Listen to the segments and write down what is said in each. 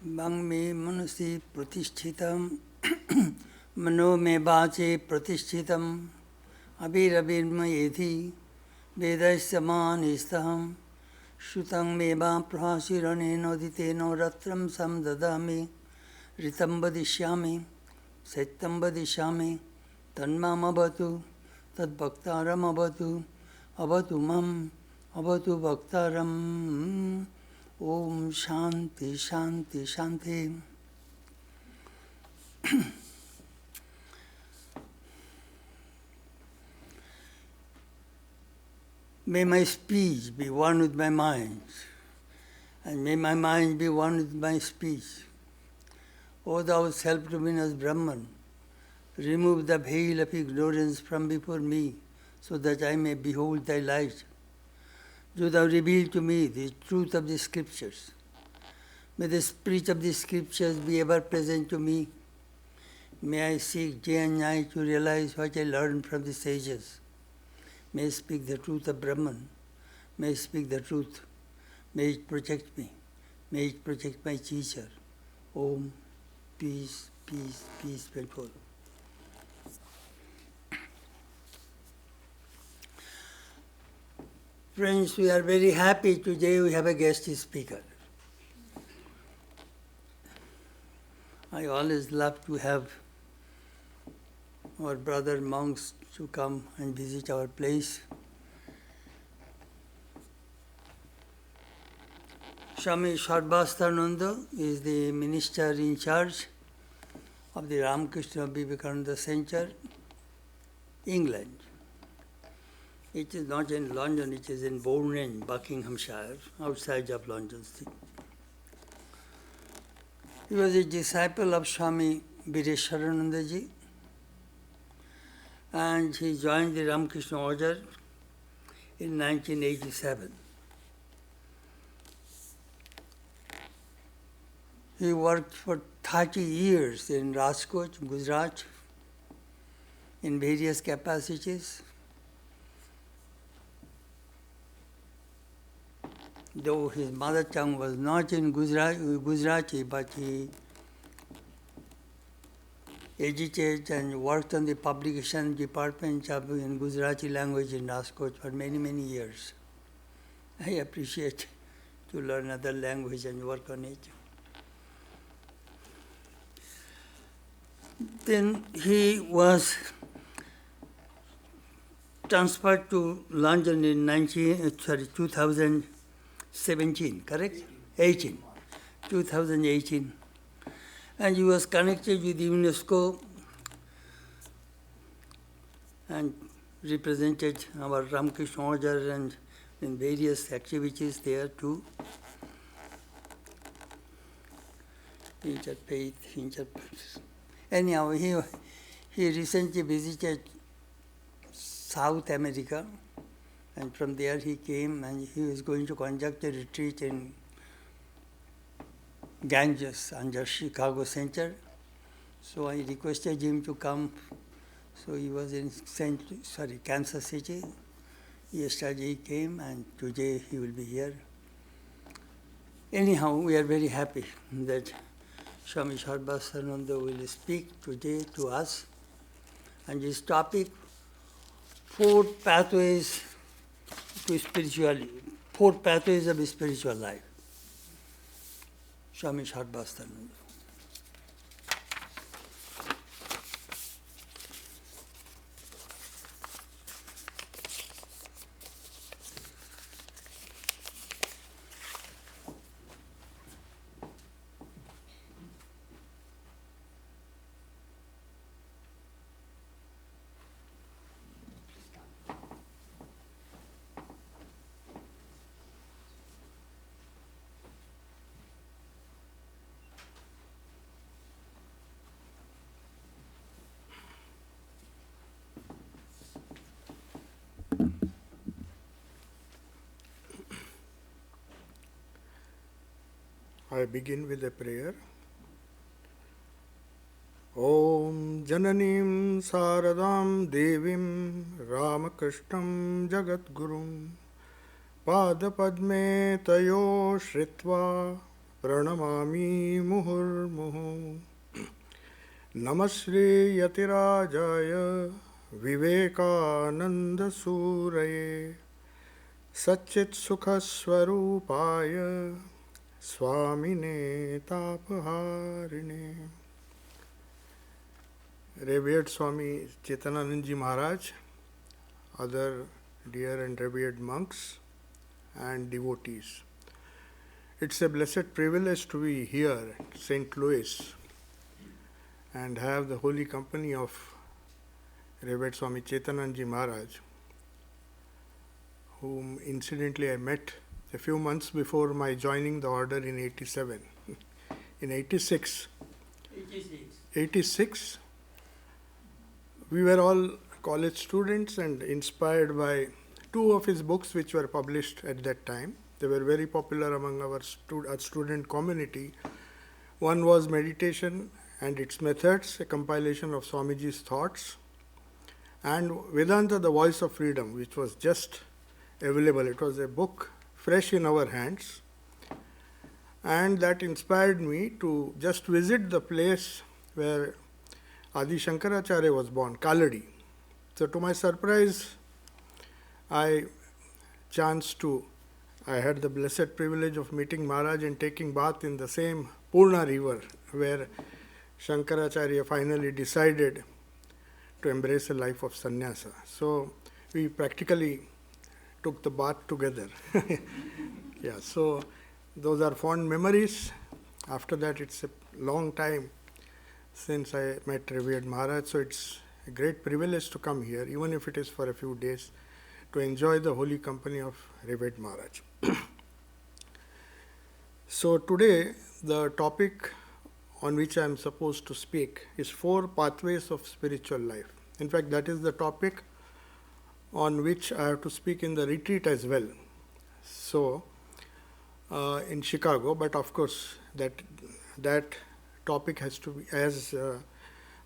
Bang me manasi pratishthitam mano me vache pratishthitam abhirabhirma yedhi vedasyamanistaham shutang me va prahasirane noditeno ratram samdadami ritam vadishyami satyam vadishyami tanmam abhatu tad bhaktaram abhatu abhatu mam abhatu bhaktaram. Om Shanti Shanti Shanti. May my speech be one with my mind, and may my mind be one with my speech. O thou self-luminous Brahman, remove the veil of ignorance from before me, so that I may behold thy light. Do thou reveal to me the truth of the scriptures. May the spirit of the scriptures be ever present to me. May I seek day and night to realize what I learned from the sages. May I speak the truth of Brahman. May I speak the truth. May it protect me. May it protect my teacher. Om, peace, peace, peace will follow. Friends, we are very happy today we have a guest speaker. I always love to have our brother monks to come and visit our place. Swami Sarvasthananda is the minister in charge of the Ramakrishna Vivekananda Center, England. It is not in London, it is in Bourne, Buckinghamshire, outside of London. He was a disciple of Swami Vedanta, and he joined the Ramakrishna Order in 1987. He worked for 30 years in Rajkot, Gujarat, in various capacities. Though his mother tongue was not in Gujarati, but he edited and worked on the publication department in Gujarati language in Rajkot for many, many years. I appreciate to learn other language and work on it. Then he was transferred to London in 2017, correct? 2018. And he was connected with UNESCO and represented our Ramakrishna Order and in various activities there too. Interfaith. Anyhow, he recently visited South America, and from there he came and he was going to conduct a retreat in Ganges under Chicago Center. So I requested him to come. So he was in Kansas City. Yesterday he came and today he will be here. Anyhow, we are very happy that Swami Sarvasthananda will speak today to us. And his topic, 4 pathways to spirituality, 4 pathways of spiritual life. Swami Sarvasthananda. I begin with a prayer. Om Jananim Saradam Devim Ramakrishnam Jagadgurum Padapadme Tayo Shritva Pranamami Muhurmuhu Namasri Yatirajaya Vivekananda Suraye Satchit Sukha Swarupaya Swamine Tapaharine. Revered Swami Chetananandji Maharaj, other dear and revered monks and devotees. It's a blessed privilege to be here at St. Louis and have the holy company of Revered Swami Chetananandji Maharaj, whom incidentally I met a few months before my joining the order in 87. In 86, we were all college students and inspired by two of his books which were published at that time. They were very popular among our student community. One was Meditation and its Methods, a compilation of Swamiji's thoughts, and Vedanta, the Voice of Freedom, which was just available. It was a book fresh in our hands, and that inspired me to just visit the place where Adi Shankaracharya was born, Kaladi. So to my surprise, I had the blessed privilege of meeting Maharaj and taking bath in the same Purna river where Shankaracharya finally decided to embrace a life of sannyasa. So we practically took the bath together. Yeah, so those are fond memories. After that, it's a long time since I met Revered Maharaj, so it's a great privilege to come here, even if it is for a few days, to enjoy the holy company of Revered Maharaj. So today, the topic on which I am supposed to speak is 4 pathways of spiritual life. In fact, that is the topic on which I have to speak in the retreat as well. So, in Chicago, but of course, that topic has to be,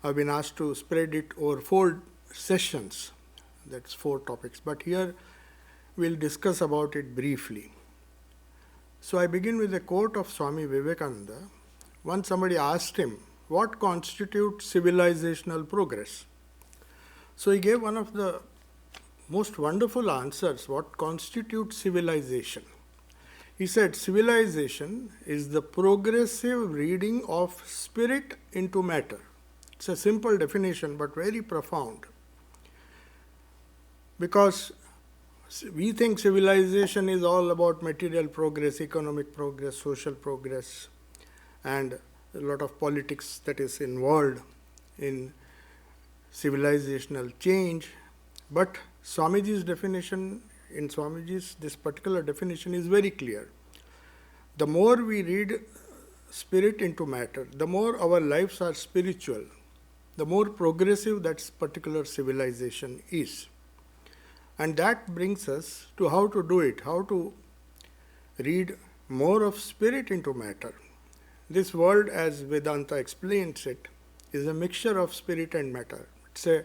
I've been asked to spread it over 4 sessions. That's 4 topics. But here we'll discuss about it briefly. So I begin with a quote of Swami Vivekananda. Once somebody asked him, what constitutes civilizational progress? So he gave one of the most wonderful answers, what constitutes civilization. He said, civilization is the progressive reading of spirit into matter. It's a simple definition, but very profound. Because we think civilization is all about material progress, economic progress, social progress, and a lot of politics that is involved in civilizational change. But Swamiji's definition, in Swamiji's, this particular definition is very clear. The more we read spirit into matter, the more our lives are spiritual, the more progressive that particular civilization is. And that brings us to how to do it, how to read more of spirit into matter. This world, as Vedanta explains it, is a mixture of spirit and matter. It's a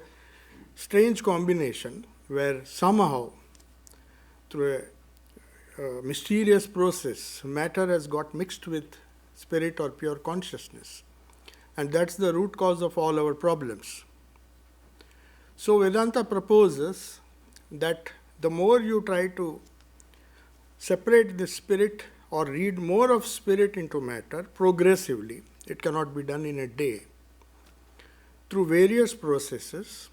strange combination where somehow, through a mysterious process, matter has got mixed with spirit or pure consciousness. And that's the root cause of all our problems. So Vedanta proposes that the more you try to separate the spirit or read more of spirit into matter progressively, it cannot be done in a day. Through various processes,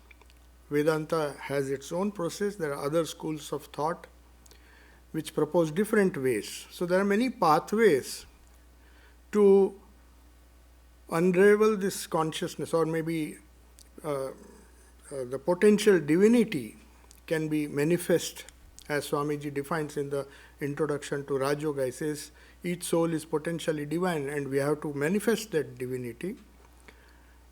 Vedanta has its own process. There are other schools of thought which propose different ways. So there are many pathways to unravel this consciousness, or maybe the potential divinity can be manifest, as Swamiji defines in the introduction to Raj Yoga. He says each soul is potentially divine and we have to manifest that divinity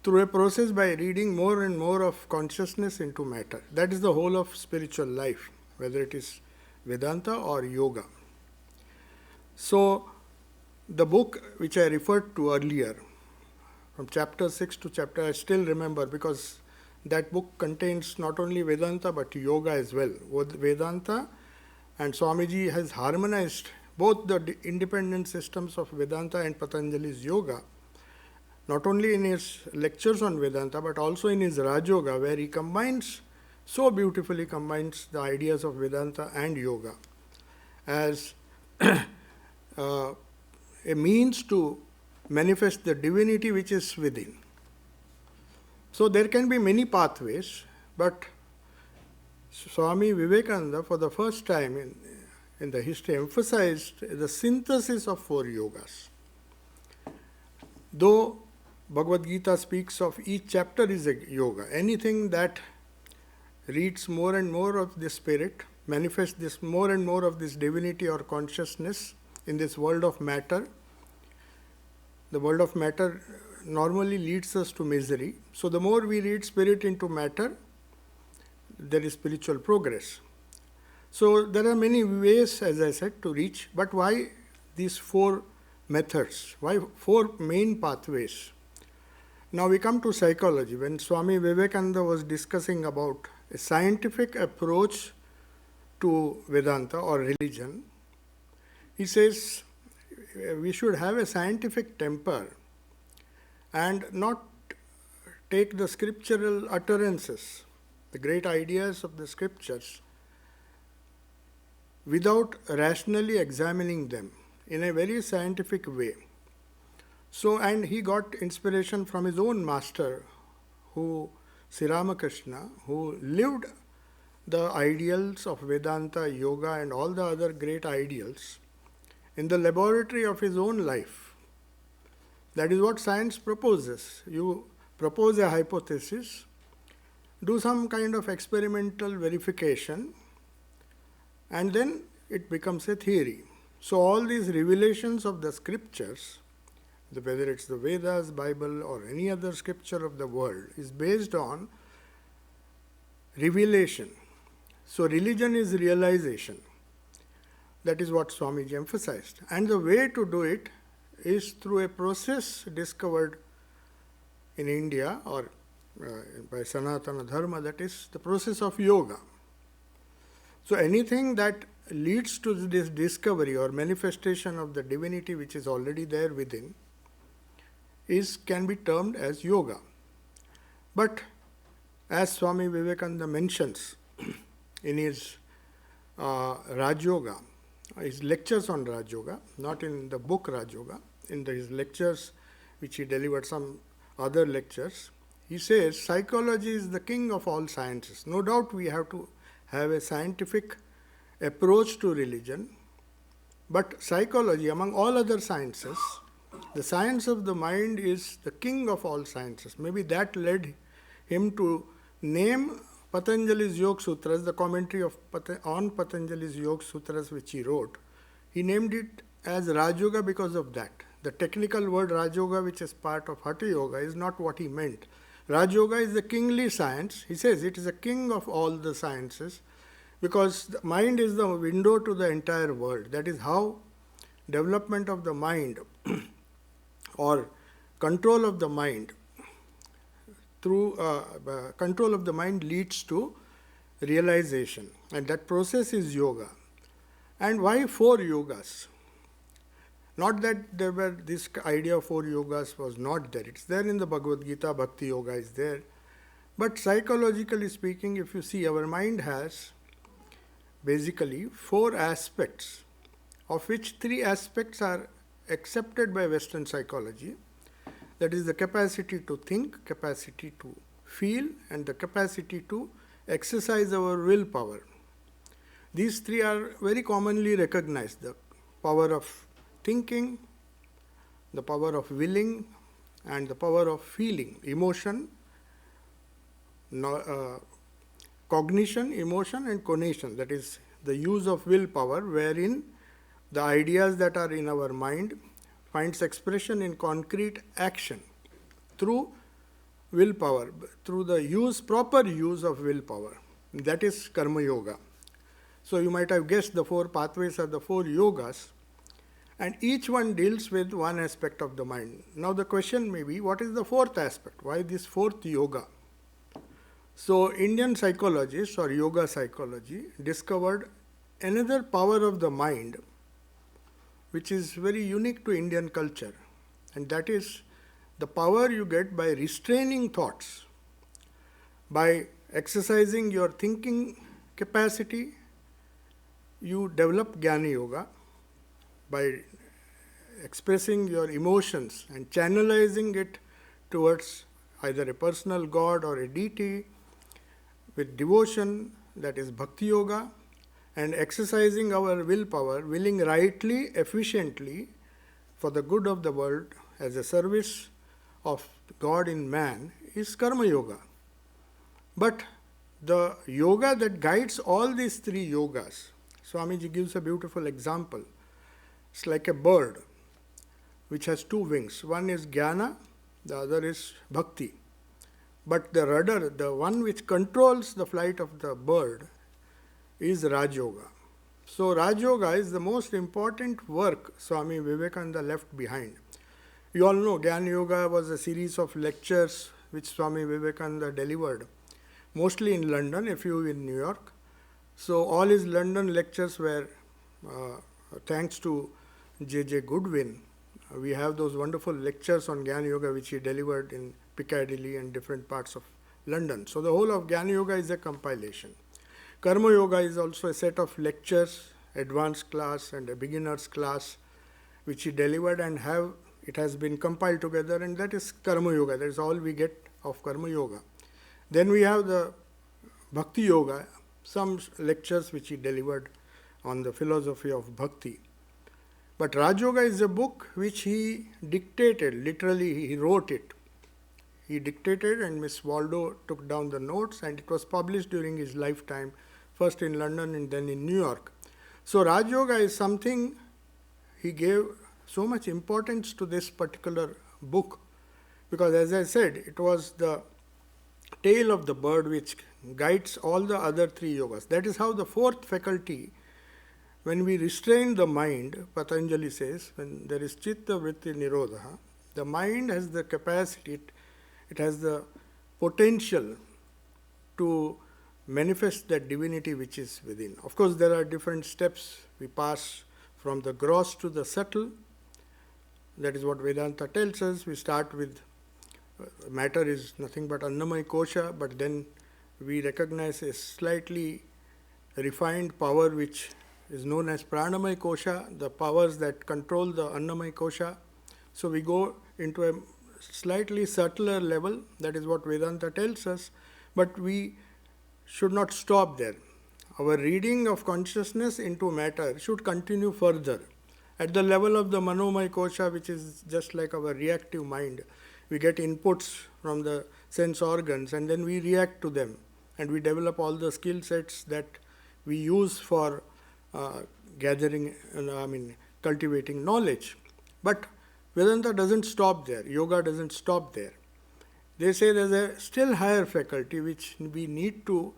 through a process by reading more and more of consciousness into matter. That is the whole of spiritual life, whether it is Vedanta or Yoga. So, the book which I referred to earlier, from chapter 6 to chapter, I still remember, because that book contains not only Vedanta but yoga as well. Both Vedanta and Swamiji has harmonized both the independent systems of Vedanta and Patanjali's yoga, not only in his lectures on Vedanta but also in his Raj Yoga, where he so beautifully combines the ideas of Vedanta and yoga as a means to manifest the divinity which is within. So there can be many pathways, but Swami Vivekananda, for the first time in the history, emphasized the synthesis of 4 yogas. Though Bhagavad Gita speaks of each chapter is a yoga, anything that reads more and more of the spirit, manifests this more and more of this divinity or consciousness in this world of matter. The world of matter normally leads us to misery. So the more we read spirit into matter, there is spiritual progress. So there are many ways, as I said, to reach. But why these 4 methods? Why 4 main pathways? Now we come to psychology. When Swami Vivekananda was discussing about a scientific approach to Vedanta or religion, he says we should have a scientific temper and not take the scriptural utterances, the great ideas of the scriptures, without rationally examining them in a very scientific way. So, and he got inspiration from his own master, Sri Ramakrishna, who lived the ideals of Vedanta, yoga and all the other great ideals in the laboratory of his own life. That is what science proposes. You propose a hypothesis, do some kind of experimental verification, and then it becomes a theory. So all these revelations of the scriptures, whether it's the Vedas, Bible or any other scripture of the world, is based on revelation. So religion is realization. That is what Swamiji emphasized. And the way to do it is through a process discovered in India or by Sanatana Dharma, that is the process of yoga. So anything that leads to this discovery or manifestation of the divinity which is already there within can be termed as yoga. But as Swami Vivekananda mentions in his Raj Yoga, his lectures on Raj Yoga, not in the book Raj Yoga, in his lectures which he delivered, some other lectures, he says psychology is the king of all sciences. No doubt we have to have a scientific approach to religion, but psychology, among all other sciences, the science of the mind is the king of all sciences. Maybe that led him to name Patanjali's Yoga Sutras, the commentary on Patanjali's Yoga Sutras which he wrote. He named it as Raj Yoga because of that. The technical word Raj Yoga, which is part of Hatha Yoga, is not what he meant. Raj Yoga is the kingly science. He says it is a king of all the sciences because the mind is the window to the entire world. That is how development of the mind or control of the mind through control of the mind leads to realization, and that process is yoga. And why 4 yogas? Not that there were this idea of 4 yogas was not there. It's there in the Bhagavad Gita, Bhakti Yoga is there. But psychologically speaking, if you see, our mind has basically 4 aspects, of which 3 aspects are accepted by Western psychology. That is the capacity to think, capacity to feel, and the capacity to exercise our willpower. These 3 are very commonly recognized: the power of thinking, the power of willing, and the power of feeling, emotion, cognition, emotion, and conation. That is the use of willpower, wherein the ideas that are in our mind finds expression in concrete action through willpower, through the proper use of willpower. That is Karma Yoga. So you might have guessed the 4 pathways are the 4 yogas. And each one deals with one aspect of the mind. Now the question may be, what is the fourth aspect? Why this fourth yoga? So Indian psychologists or yoga psychology discovered another power of the mind which is very unique to Indian culture, and that is the power you get by restraining thoughts, by exercising your thinking capacity. You develop Jnana Yoga by expressing your emotions and channelizing it towards either a personal God or a deity with devotion, that is Bhakti Yoga, and exercising our willpower, willing rightly, efficiently for the good of the world as a service of God in man is Karma Yoga. But the yoga that guides all these three yogas, Swamiji gives a beautiful example. It's like a bird which has two wings. One is Jnana, the other is Bhakti. But the rudder, the one which controls the flight of the bird, is Raj Yoga. So Raj Yoga is the most important work Swami Vivekananda left behind. You all know Jnana Yoga was a series of lectures which Swami Vivekananda delivered, mostly in London, a few in New York. So all his London lectures were thanks to J.J. Goodwin. We have those wonderful lectures on Jnana Yoga which he delivered in Piccadilly and different parts of London. So the whole of Jnana Yoga is a compilation. Karma Yoga is also a set of lectures, advanced class and a beginner's class, which he delivered, and it has been compiled together, and that is Karma Yoga. That is all we get of Karma Yoga. Then we have the Bhakti Yoga, some lectures which he delivered on the philosophy of Bhakti. But Raj Yoga is a book which he dictated, literally he wrote it. He dictated and Miss Waldo took down the notes, and it was published during his lifetime, first in London and then in New York. So Raj Yoga is something, he gave so much importance to this particular book, because as I said, it was the tail of the bird which guides all the other three yogas. That is how the fourth faculty, when we restrain the mind, Patanjali says, when there is Chitta Vritti Nirodha, the mind has the capacity, it has the potential to manifest that divinity which is within. Of course, there are different steps. We pass from the gross to the subtle. That is what Vedanta tells us. We start with matter is nothing but Annamaya Kosha, but then we recognize a slightly refined power which is known as Pranamaya Kosha, the powers that control the Annamaya Kosha. So we go into a slightly subtler level. That is what Vedanta tells us. But we should not stop there. Our reading of consciousness into matter should continue further. At the level of the Manomaya Kosha, which is just like our reactive mind, we get inputs from the sense organs and then we react to them. And we develop all the skill sets that we use for cultivating knowledge. But Vedanta doesn't stop there. Yoga doesn't stop there. They say there's a still higher faculty which we need to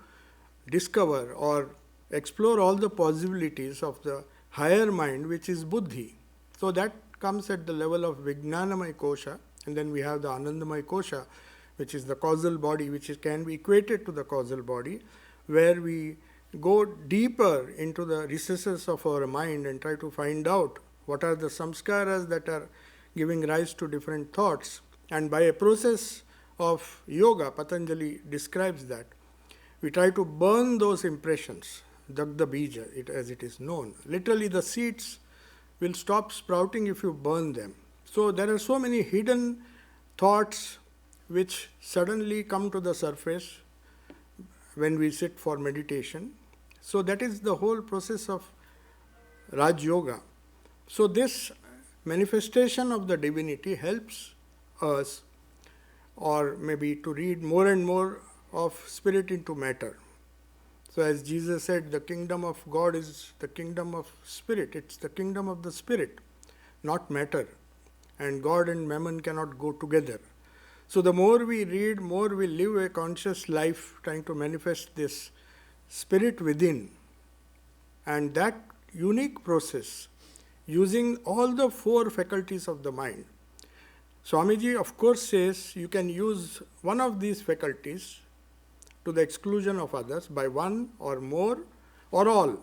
discover or explore all the possibilities of the higher mind, which is Buddhi. So that comes at the level of Vijnanamaya Kosha, and then we have the Anandamaya Kosha, which is the causal body, which can be equated to the causal body, where we go deeper into the recesses of our mind and try to find out what are the samskaras that are giving rise to different thoughts. And by a process of yoga, Patanjali describes that, we try to burn those impressions, Dagda Bija, as it is known. Literally the seeds will stop sprouting if you burn them. So there are so many hidden thoughts which suddenly come to the surface when we sit for meditation. So that is the whole process of Raj Yoga. So this manifestation of the divinity helps us, or maybe to read more and more of spirit into matter. So as Jesus said, the kingdom of God is the kingdom of spirit. It's the kingdom of the spirit, not matter. And God and mammon cannot go together. So the more we read, more we live a conscious life trying to manifest this spirit within. And that unique process using all the four faculties of the mind. Swamiji, of course, says you can use one of these faculties to the exclusion of others by one or more or all.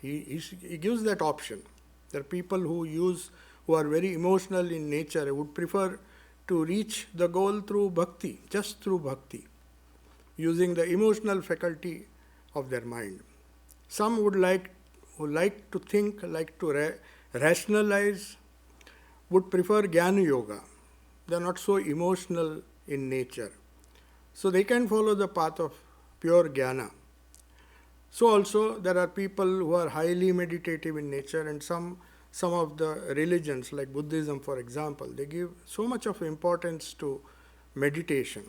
He gives that option. There are people who are very emotional in nature, would prefer to reach the goal through bhakti, just through bhakti, using the emotional faculty of their mind. Some who like to think, like to rationalize, would prefer Jnana Yoga. They are not so emotional in nature. So they can follow the path of pure Jnana. So also there are people who are highly meditative in nature, and some of the religions like Buddhism, for example, they give so much of importance to meditation.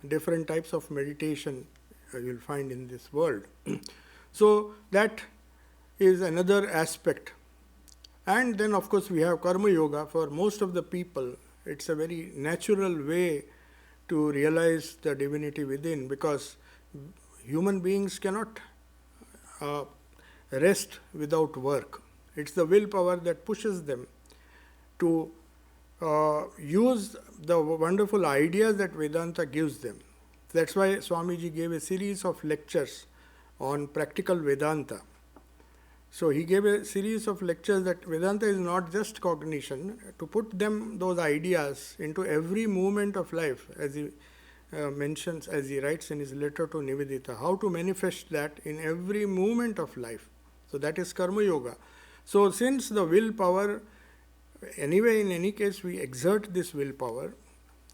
Different types of meditation you will find in this world. So that is another aspect. And then of course we have Karma Yoga. For most of the people, it's a very natural way to realize the divinity within, because human beings cannot rest without work. It's the willpower that pushes them to use the wonderful ideas that Vedanta gives them. That's why Swamiji gave a series of lectures on practical Vedanta. So he gave a series of lectures that Vedanta is not just cognition, to put those ideas into every movement of life, as he mentions, as he writes in his letter to Nivedita, how to manifest that in every movement of life. So that is Karma Yoga. So since the willpower, anyway, in any case, we exert this willpower.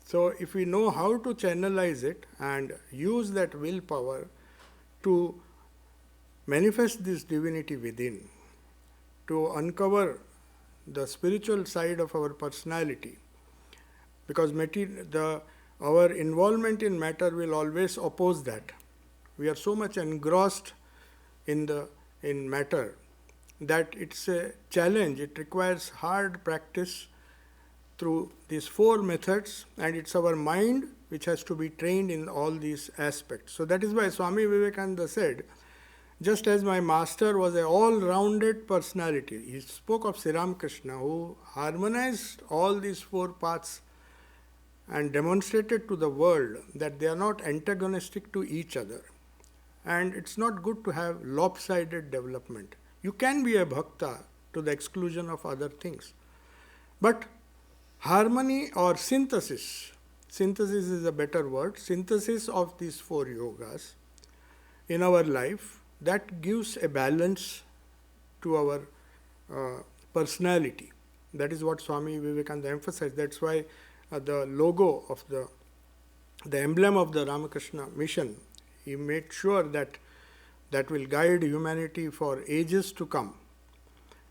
So if we know how to channelize it and use that willpower to manifest this divinity within, to uncover the spiritual side of our personality, because our involvement in matter will always oppose that. We are so much engrossed in matter that it's a challenge. It requires hard practice through these four methods, and it's our mind which has to be trained in all these aspects. So that is why Swami Vivekananda said, just as my master was an all-rounded personality, he spoke of Sri Ramakrishna, who harmonized all these four paths and demonstrated to the world that they are not antagonistic to each other. And it's not good to have lopsided development. You can be a bhakta to the exclusion of other things. But harmony or synthesis is a better word, synthesis of these four yogas in our life, that gives a balance to our personality. That is what Swami Vivekananda emphasized. That's why the logo of the emblem of the Ramakrishna mission, he made sure that will guide humanity for ages to come.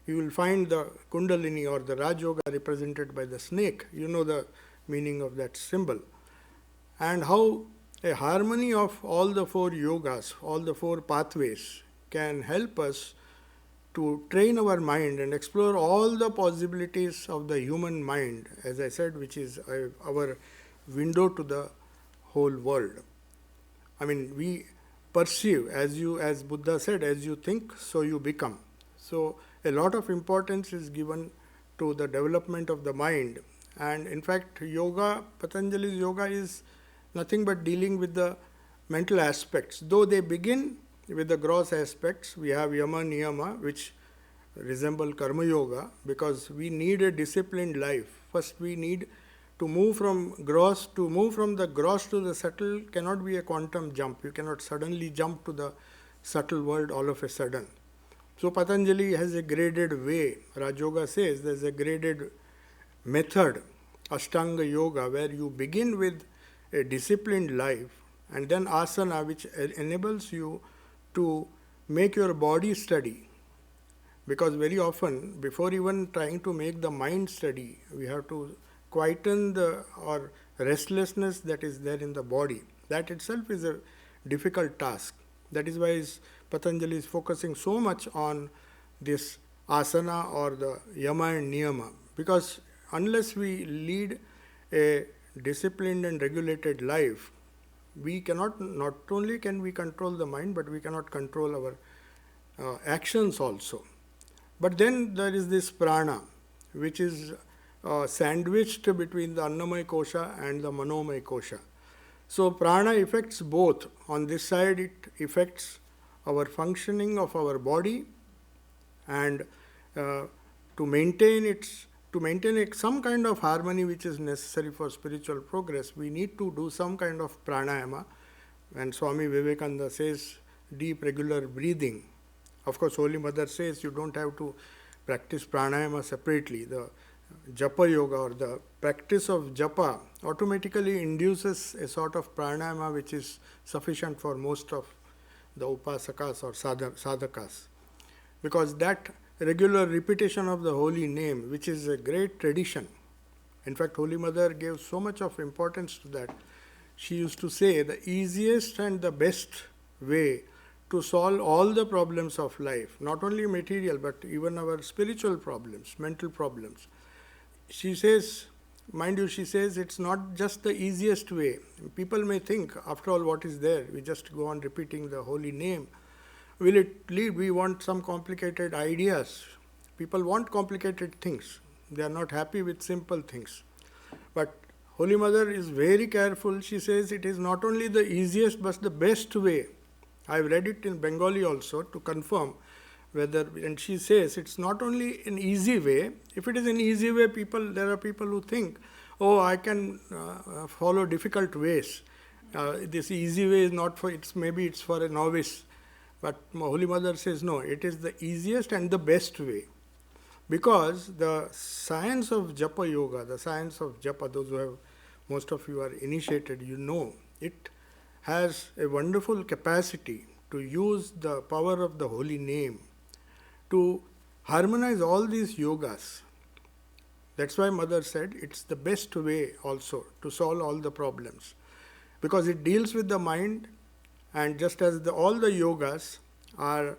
You will find the Kundalini or the Raj Yoga represented by the snake. You know the meaning of that symbol. And how a harmony of all the four yogas, all the four pathways, can help us to train our mind and explore all the possibilities of the human mind, as I said, which is our window to the whole world. I mean, we perceive, as Buddha said, as you think, so you become. So a lot of importance is given to the development of the mind. And in fact, yoga, Patanjali's yoga is nothing but dealing with the mental aspects. Though they begin with the gross aspects, we have yama, niyama, which resemble karma yoga, because we need a disciplined life. First we need to move from the gross to the subtle cannot be a quantum jump. You cannot suddenly jump to the subtle world all of a sudden. So Patanjali has a graded way. Raj Yoga says there's a graded method, Ashtanga Yoga, where you begin with a disciplined life, and then asana, which enables you to make your body steady. Because very often, before even trying to make the mind steady, we have to quieten the restlessness that is there in the body. That itself is a difficult task. That is why Patanjali is focusing so much on this asana or the yama and niyama. Because unless we lead a disciplined and regulated life, we cannot, not only can we control the mind, but we cannot control our actions also. But then there is this prana, which is sandwiched between the Annamaya Kosha and the Manomaya Kosha. So prana affects both. On this side, it affects our functioning of our body, and to maintain some kind of harmony which is necessary for spiritual progress, we need to do some kind of pranayama. And Swami Vivekananda says deep regular breathing. Of course, Holy Mother says you don't have to practice pranayama separately. The japa yoga or the practice of japa automatically induces a sort of pranayama which is sufficient for most of the upasakas or sadhakas. Because that regular repetition of the holy name, which is a great tradition. In fact, Holy Mother gave so much of importance to that. She used to say the easiest and the best way to solve all the problems of life, not only material but even our spiritual problems, mental problems. She says, mind you, she says it's not just the easiest way. People may think, after all, what is there? We just go on repeating the holy name. Will it lead? We want some complicated ideas. People want complicated things. They are not happy with simple things. But Holy Mother is very careful. She says it is not only the easiest but the best way. I have read it in Bengali also to confirm whether, and she says it's not only an easy way. If it is an easy way, there are people who think, oh, I can follow difficult ways. This easy way is not for, maybe it's for a novice. But Holy Mother says, no, it is the easiest and the best way. Because the science of japa yoga, the science of japa, those who have, most of you are initiated, you know, it has a wonderful capacity to use the power of the holy name to harmonize all these yogas. That's why Mother said it's the best way also to solve all the problems. Because it deals with the mind. And just as all the yogas are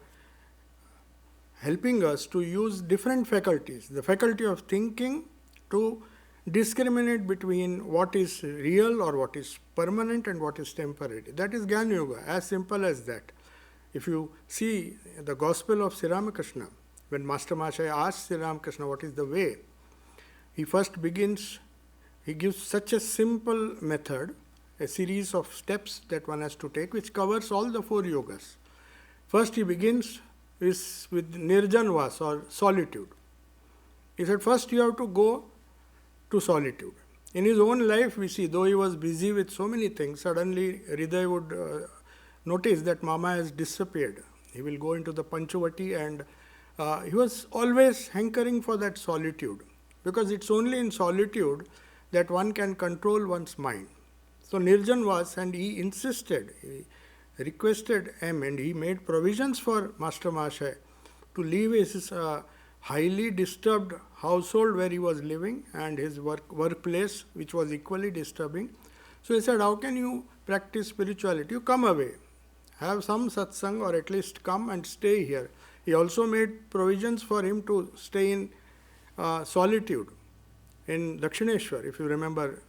helping us to use different faculties, the faculty of thinking to discriminate between what is real or what is permanent and what is temporary. That is Jnana Yoga, as simple as that. If you see the Gospel of Sri Ramakrishna, when Master Mahashaya asks Sri Ramakrishna what is the way, he first begins, he gives such a simple method, a series of steps that one has to take, which covers all the 4 yogas. First he begins with Nirjanvas or solitude. He said, first you have to go to solitude. In his own life, we see, though he was busy with so many things, suddenly Hriday would notice that Mama has disappeared. He will go into the Panchavati, and he was always hankering for that solitude, because it's only in solitude that one can control one's mind. So Nirjanvas, and he insisted, he requested him, and he made provisions for Master Mahashaya to leave his highly disturbed household where he was living and his workplace, which was equally disturbing. So he said, how can you practice spirituality? You come away, have some satsang, or at least come and stay here. He also made provisions for him to stay in solitude in Dakshineshwar, if you remember.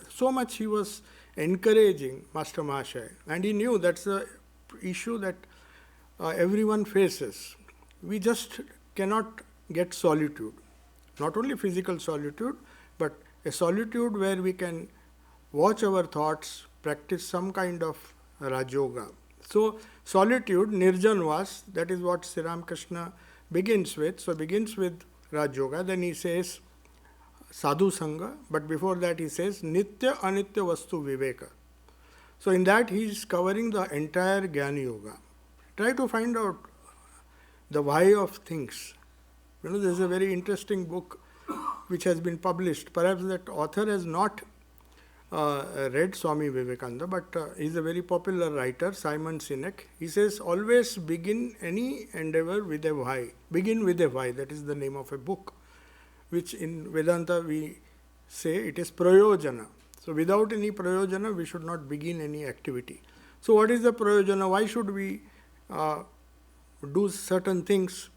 So much he was encouraging Master Mahashaya, and he knew that's the issue that everyone faces. We just cannot get solitude, not only physical solitude, but a solitude where we can watch our thoughts, practice some kind of Raj Yoga. So solitude, Nirjanvas, that is what Sri Ramakrishna begins with. So begins with Raj Yoga, then he says Sadhu Sangha, but before that he says Nitya Anitya Vastu Viveka. So in that he is covering the entire Jnana Yoga. Try to find out the why of things. You know, there is a very interesting book which has been published. Perhaps that author has not read Swami Vivekananda, but he is a very popular writer, Simon Sinek. He says, always begin any endeavor with a why. Begin with a why. That is the name of a book, which in Vedanta we say it is prayojana. So without any prayojana, we should not begin any activity. So what is the prayojana? Why should we do certain things?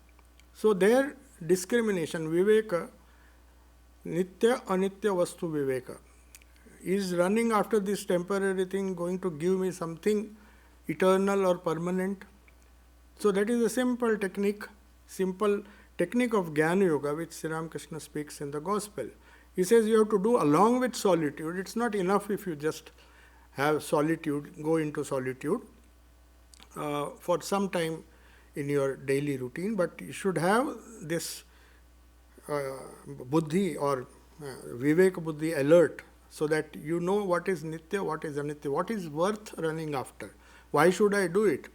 So their discrimination, viveka, nitya anitya vastu viveka, is running after this temporary thing going to give me something eternal or permanent? So that is a simple technique technique of Jnana Yoga, which Sri Ramakrishna speaks in the Gospel. He says you have to do along with solitude. It's not enough if you just have solitude, go into solitude for some time in your daily routine, but you should have this buddhi or vivek buddhi alert, so that you know what is nitya, what is anitya, what is worth running after. Why should I do it?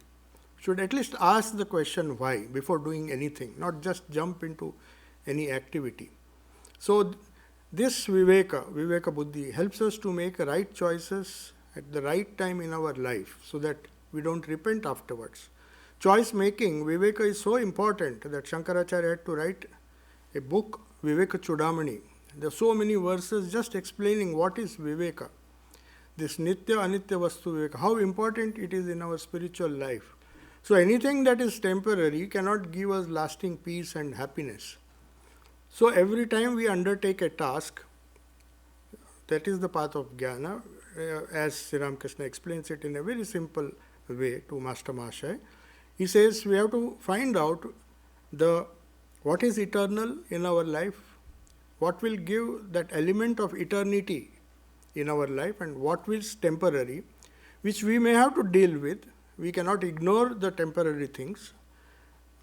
Should at least ask the question why before doing anything, not just jump into any activity. So this viveka buddhi helps us to make right choices at the right time in our life, so that we don't repent afterwards. Choice making, viveka, is so important that Shankaracharya had to write a book, Viveka Chudamani. There are so many verses just explaining what is viveka, this nitya anitya vastu viveka, how important it is in our spiritual life. So anything that is temporary cannot give us lasting peace and happiness. So every time we undertake a task, that is the path of jnana, as Sri Ramakrishna explains it in a very simple way to Master Mahasaya. He says we have to find out what is eternal in our life, what will give that element of eternity in our life, and what is temporary, which we may have to deal with. We cannot ignore the temporary things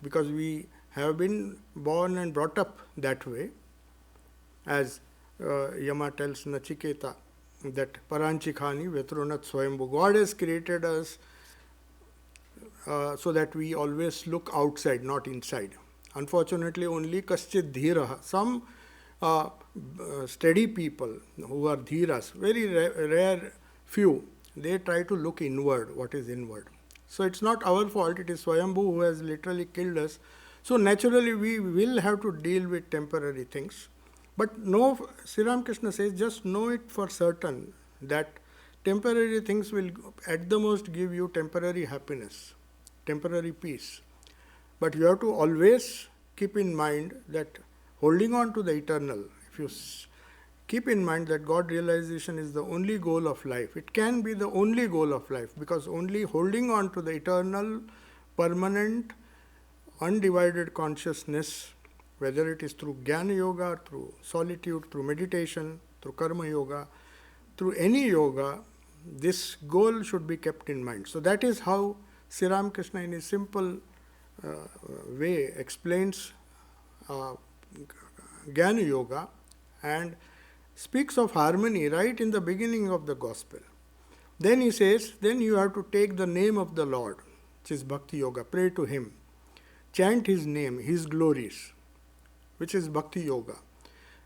because we have been born and brought up that way. As Yama tells Nachiketa, that Paranchikhani Vetronat Swayambhu, God has created us so that we always look outside, not inside. Unfortunately, only Kaschid Dhiraha, some steady people who are dhiras, very rare few, they try to look inward, what is inward. So it's not our fault, it is Swayambhu who has literally killed us. So naturally we will have to deal with temporary things. But no, Sri Ramakrishna says, just know it for certain that temporary things will at the most give you temporary happiness, temporary peace. But you have to always keep in mind that holding on to the eternal, if you keep in mind that God realization is the only goal of life, it can be the only goal of life, because only holding on to the eternal, permanent, undivided consciousness, whether it is through Jnana Yoga, through solitude, through meditation, through Karma Yoga, through any yoga, this goal should be kept in mind. So that is how Sri Ramakrishna in a simple way explains Jnana Yoga and speaks of harmony right in the beginning of the Gospel. Then he says, then you have to take the name of the Lord, which is Bhakti Yoga, pray to Him, chant His name, His glories, which is Bhakti Yoga,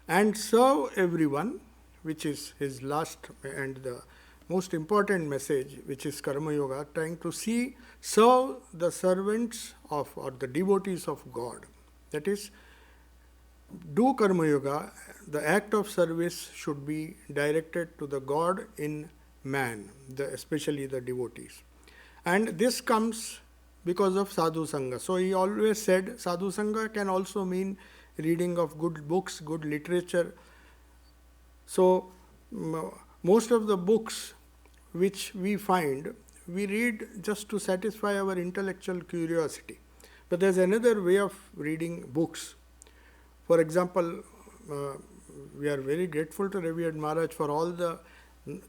and serve everyone, which is his last and the most important message, which is Karma Yoga, trying to serve the servants of or the devotees of God. That is, do Karma Yoga, the act of service should be directed to the God in man, especially the devotees. And this comes because of Sadhu Sangha. So he always said Sadhu Sangha can also mean reading of good books, good literature. So most of the books which we find, we read just to satisfy our intellectual curiosity. But there's another way of reading books. For example, we are very grateful to Revered Maharaj for all those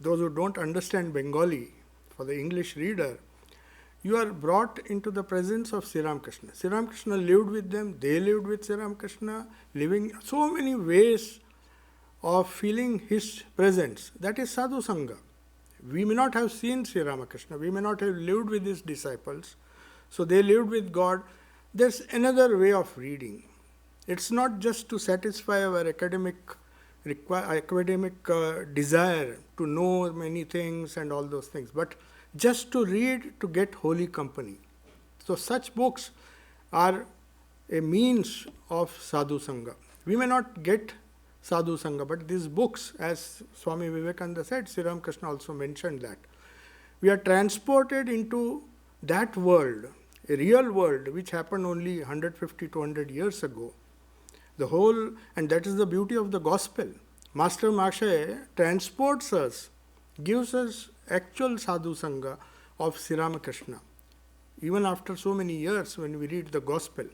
who don't understand Bengali, for the English reader. You are brought into the presence of Sri Ramakrishna. Sri Ramakrishna lived with them, they lived with Sri Ramakrishna, living so many ways of feeling his presence. That is Sadhu Sangha. We may not have seen Sri Ramakrishna, we may not have lived with his disciples, so they lived with God. There's another way of reading. It's not just to satisfy our academic desire to know many things and all those things, but just to read to get holy company. So such books are a means of Sadhu Sangha. We may not get Sadhu Sangha, but these books, as Swami Vivekananda said, Sri Ramakrishna also mentioned that, we are transported into that world, a real world which happened only 150, 200 years ago. And that is the beauty of the Gospel. Master Mahasaya transports us, gives us actual Sadhu Sangha of Sri Ramakrishna, even after so many years when we read the Gospel.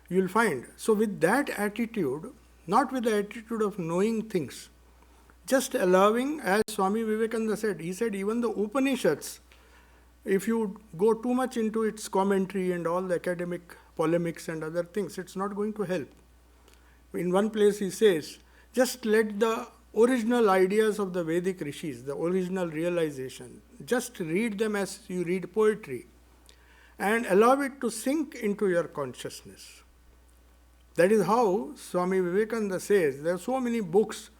you will find. So with that attitude, not with the attitude of knowing things, just allowing, as Swami Vivekananda said, he said even the Upanishads, if you go too much into its commentary and all the academic polemics and other things, it's not going to help. In one place he says, just let the original ideas of the Vedic rishis, the original realization, just read them as you read poetry and allow it to sink into your consciousness. That is how Swami Vivekananda says, there are so many books,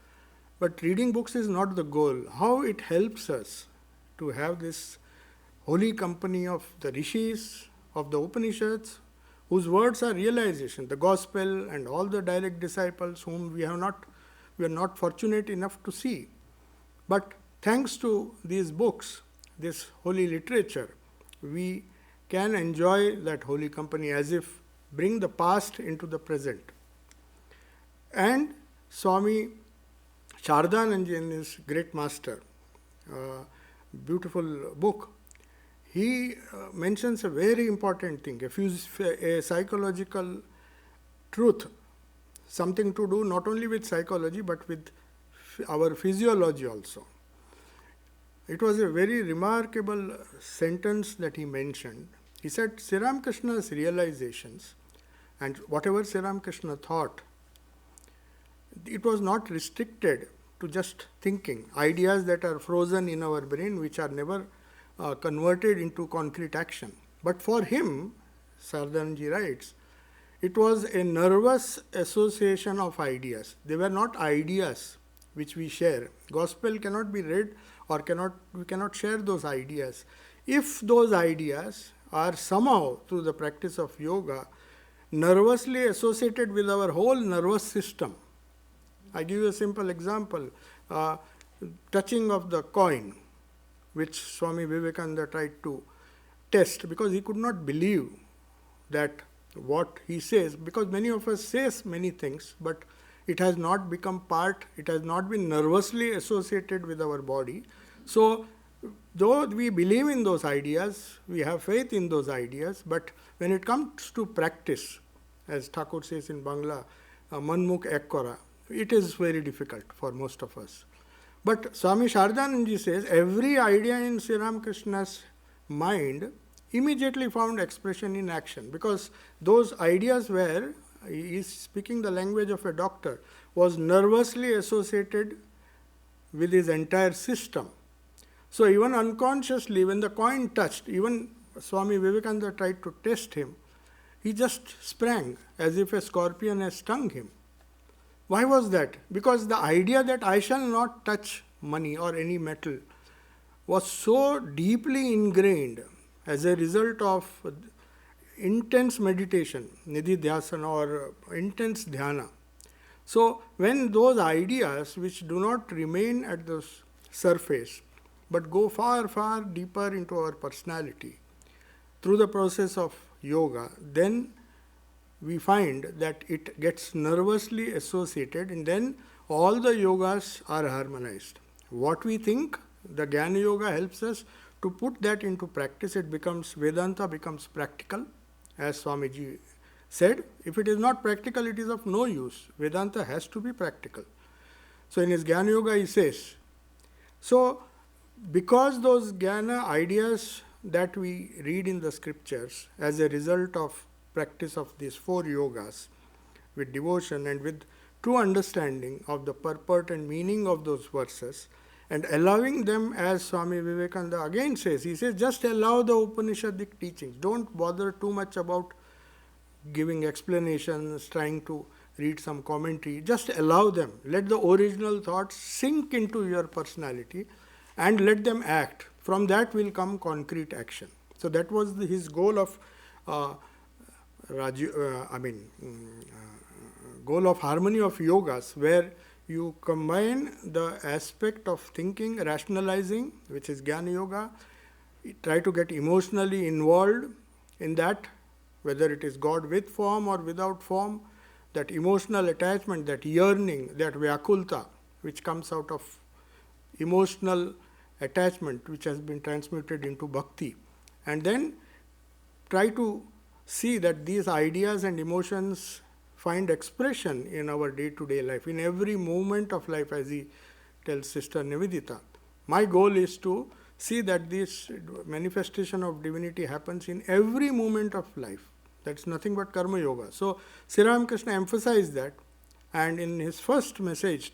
but reading books is not the goal. How it helps us to have this holy company of the rishis, of the Upanishads, whose words are realization, the gospel and all the direct disciples whom we are not fortunate enough to see. But thanks to these books, this holy literature, we can enjoy that holy company as if bring the past into the present. And Swami Sardhananda, in his great master, beautiful book, he mentions a very important thing, a psychological truth, something to do not only with psychology but with our physiology also. It was a very remarkable sentence that he mentioned. He said, Sri Ramakrishna's realizations and whatever Sri Ramakrishna thought, it was not restricted to just thinking, ideas that are frozen in our brain which are never converted into concrete action. But for him, Sardhanji writes, it was a nervous association of ideas. They were not ideas which we share. Gospel cannot be read or we cannot share those ideas. If those ideas are somehow through the practice of yoga nervously associated with our whole nervous system. I give you a simple example. Touching of the coin, which Swami Vivekananda tried to test because he could not believe that what he says, because many of us says many things, but it has not become part, it has not been nervously associated with our body. So, though we believe in those ideas, we have faith in those ideas, but when it comes to practice, as Thakur says in Bangla, manmukh ek kora, it is very difficult for most of us. But Swami Sardhananda says every idea in Sri Ramakrishna's mind immediately found expression in action, because those ideas were, he is speaking the language of a doctor, was nervously associated with his entire system. So even unconsciously, when the coin touched, even Swami Vivekananda tried to test him, he just sprang as if a scorpion has stung him. Why was that? Because the idea that I shall not touch money or any metal was so deeply ingrained as a result of intense meditation, nidhi dhyasana or intense dhyana. So when those ideas which do not remain at the surface but go far, far deeper into our personality through the process of yoga, then we find that it gets nervously associated, and then all the yogas are harmonized. What we think, the Jnana Yoga helps us to put that into practice. It becomes, Vedanta becomes practical, as Swamiji said. If it is not practical, it is of no use. Vedanta has to be practical. So in his Jnana Yoga he says, so because those Jnana ideas that we read in the scriptures as a result of practice of these 4 yogas with devotion and with true understanding of the purport and meaning of those verses, and allowing them, as Swami Vivekananda again says, he says just allow the Upanishadic teachings. Don't bother too much about giving explanations, trying to read some commentary. Just allow them. Let the original thoughts sink into your personality and let them act. From that will come concrete action. So that was his goal of goal of harmony of yogas, where you combine the aspect of thinking, rationalizing, which is Jnana Yoga, try to get emotionally involved in that, whether it is God with form or without form, that emotional attachment, that yearning, that vyakulta, which comes out of emotional attachment, which has been transmuted into bhakti, and then try to see that these ideas and emotions find expression in our day-to-day life, in every moment of life, as he tells Sister Nivedita. My goal is to see that this manifestation of divinity happens in every moment of life. That's nothing but Karma Yoga. So, Sri Ramakrishna emphasized that, and in his first message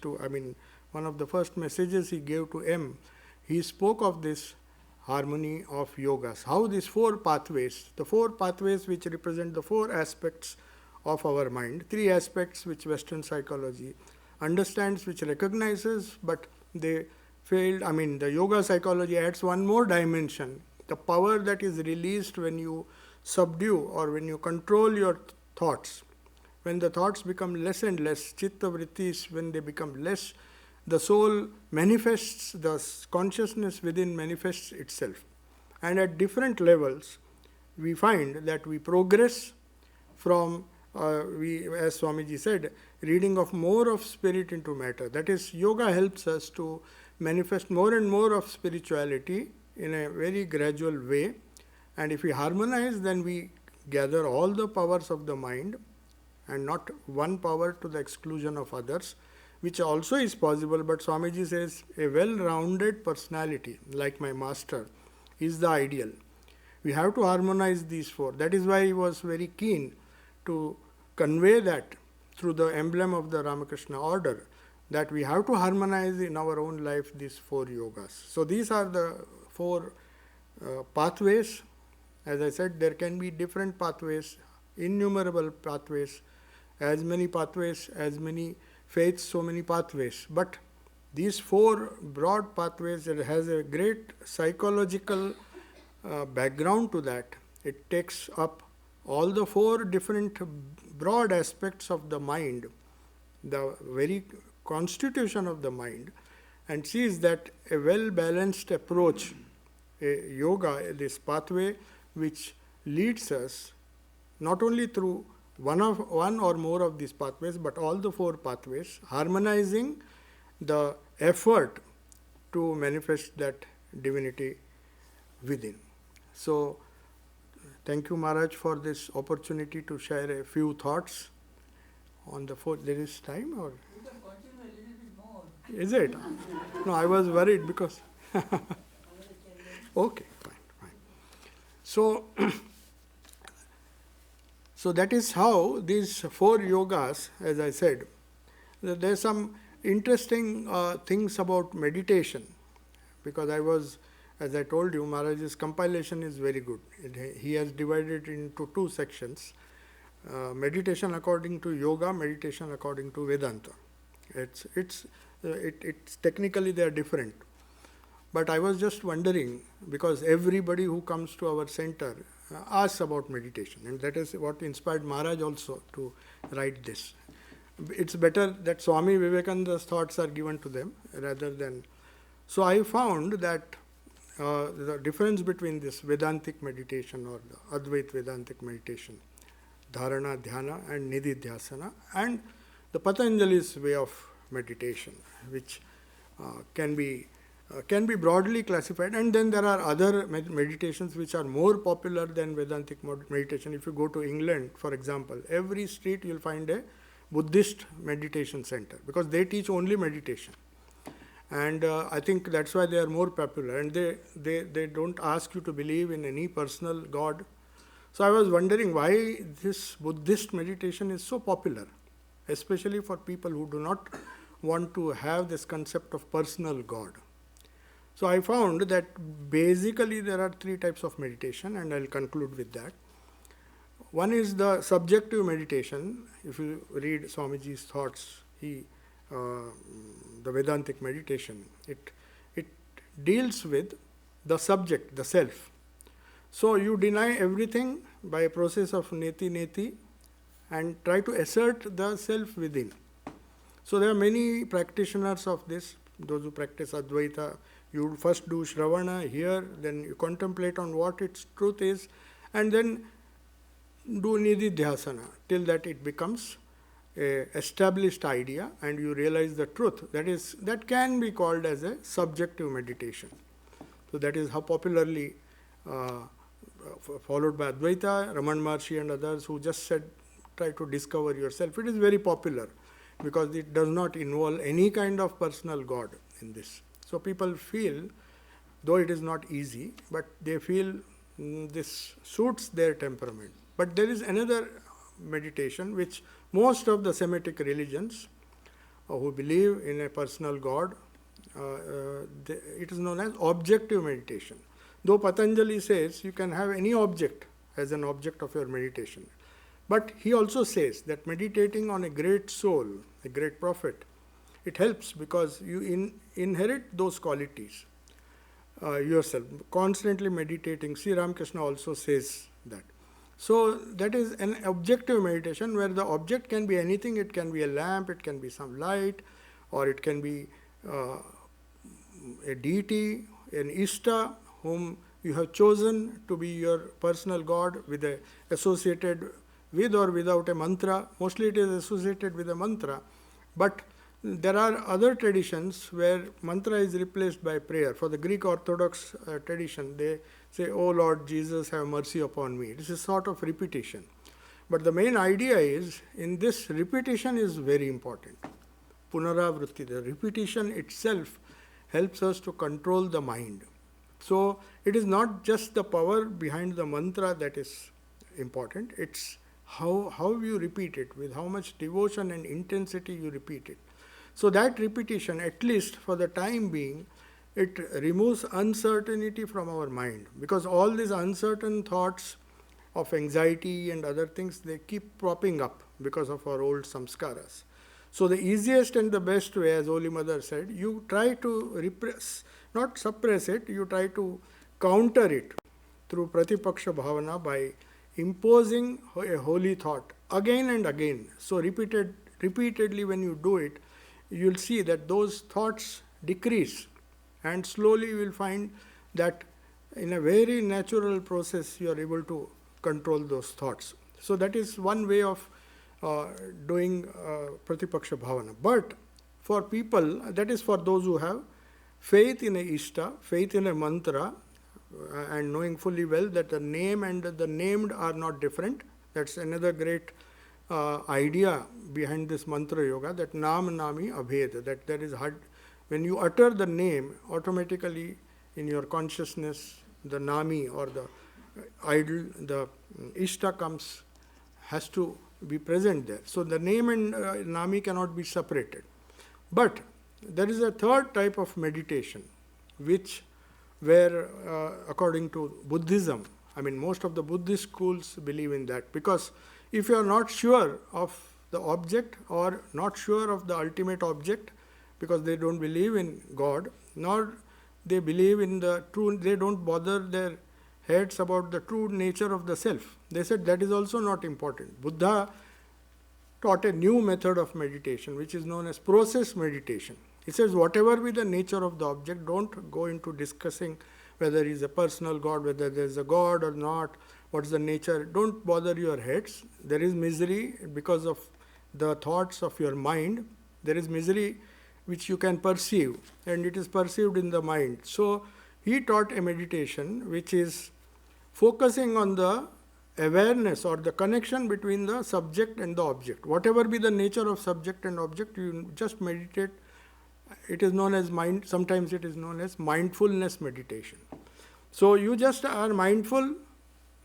one of the first messages he gave to M, he spoke of this harmony of yogas, how these four pathways, the four pathways which represent the four aspects of our mind, three aspects which Western psychology understands, which recognizes, but they failed. The yoga psychology adds one more dimension, the power that is released when you subdue or when you control your thoughts. When the thoughts become less and less, chitta vrittis, when they become less, the soul manifests, the consciousness within manifests itself. And at different levels, we find that we progress from, as Swamiji said, reading of more of spirit into matter. That is, yoga helps us to manifest more and more of spirituality in a very gradual way. And if we harmonize, then we gather all the powers of the mind and not one power to the exclusion of others, which also is possible, but Swamiji says a well-rounded personality, like my master, is the ideal. We have to harmonize these four. That is why he was very keen to convey that through the emblem of the Ramakrishna order, that we have to harmonize in our own life these four yogas. So these are the four pathways. As I said, there can be different pathways, innumerable pathways, as many pathways, as many faiths, so many pathways. But these four broad pathways, it has a great psychological background to that. It takes up all the four different broad aspects of the mind, the very constitution of the mind, and sees that a well-balanced approach, a yoga, this pathway which leads us not only through one or more of these pathways, but all the four pathways, harmonizing the effort to manifest that divinity within. So, thank you, Maharaj, for this opportunity to share a few thoughts on the fourth. There is time, or? You can continue a little bit more. Is it? No, I was worried because. Okay, fine. So, so that is how these four yogas, as I said, there are some interesting things about meditation, because as I told you, Maharaj's compilation is very good. He has divided it into two sections, meditation according to yoga, meditation according to Vedanta. It's technically they are different. But I was just wondering, because everybody who comes to our center asks about meditation, and that is what inspired Maharaj also to write this. It's better that Swami Vivekananda's thoughts are given to them rather than. So I found that the difference between this Vedantic meditation or the Advait Vedantic meditation, Dharana, Dhyana and Nididhyasana, and the Patanjali's way of meditation, which can be broadly classified. And then there are other meditations which are more popular than Vedantic meditation. If you go to England, for example, every street you will find a Buddhist meditation center, because they teach only meditation. And I think that's why they are more popular. And they don't ask you to believe in any personal God. So I was wondering why this Buddhist meditation is so popular, especially for people who do not want to have this concept of personal God. So I found that basically there are three types of meditation, and I'll conclude with that. One is the subjective meditation. If you read Swamiji's thoughts, the Vedantic meditation, it deals with the subject, the self. So you deny everything by a process of neti, and try to assert the self within. So there are many practitioners of this. Those who practice Advaita, you first do Shravana here, then you contemplate on what its truth is, and then do Nididhyasana till that it becomes a established idea and you realize the truth. That can be called as a subjective meditation. So that is how popularly followed by Advaita, Raman Maharshi and others who just said, try to discover yourself. It is very popular because it does not involve any kind of personal God in this. So people feel, though it is not easy, but they feel this suits their temperament. But there is another meditation which most of the Semitic religions who believe in a personal God, it is known as objective meditation. Though Patanjali says you can have any object as an object of your meditation. But he also says that meditating on a great soul, a great prophet, it helps because you inherit those qualities yourself, constantly meditating. Sri Ramakrishna also says that. So that is an objective meditation where the object can be anything. It can be a lamp, it can be some light, or it can be a deity, an Ishta, whom you have chosen to be your personal God, with a associated with or without a mantra. Mostly it is associated with a mantra, but there are other traditions where mantra is replaced by prayer. For the Greek Orthodox tradition, they say, "O Lord Jesus, have mercy upon me." This is sort of repetition. But the main idea is, in this, repetition is very important. Punaravritti, the repetition itself helps us to control the mind. So it is not just the power behind the mantra that is important, it's how you repeat it, with how much devotion and intensity you repeat it. So that repetition, at least for the time being, it removes uncertainty from our mind, because all these uncertain thoughts of anxiety and other things, they keep propping up because of our old samskaras. So the easiest and the best way, as Holy Mother said, you try to repress, not suppress it, you try to counter it through pratipaksha bhavana by imposing a holy thought again and again. So repeatedly when you do it, you will see that those thoughts decrease, and slowly you will find that in a very natural process you are able to control those thoughts. So that is one way of doing pratipaksha bhavana. But for people, that is for those who have faith in a Ishta, faith in a mantra, and knowing fully well that the name and the named are not different. That's another great idea behind this mantra yoga, that nam nami abhed, that there is when you utter the name, automatically in your consciousness the nami or the idol, the Ishta has to be present there. So the name and nami cannot be separated. But there is a third type of meditation where according to Buddhism, I mean most of the Buddhist schools believe in that, because if you are not sure of the object or not sure of the ultimate object, because they don't believe in God, nor they believe in the true, they don't bother their heads about the true nature of the self. They said that is also not important. Buddha taught a new method of meditation, which is known as process meditation. He says, whatever be the nature of the object, don't go into discussing whether he is a personal God, whether there is a God or not, what is the nature. Don't bother your heads. There is misery because of the thoughts of your mind. There is misery which you can perceive, and it is perceived in the mind. So he taught a meditation which is focusing on the awareness or the connection between the subject and the object. Whatever be the nature of subject and object, you just meditate. It is known as mind, sometimes it is known as mindfulness meditation. So you just are mindful,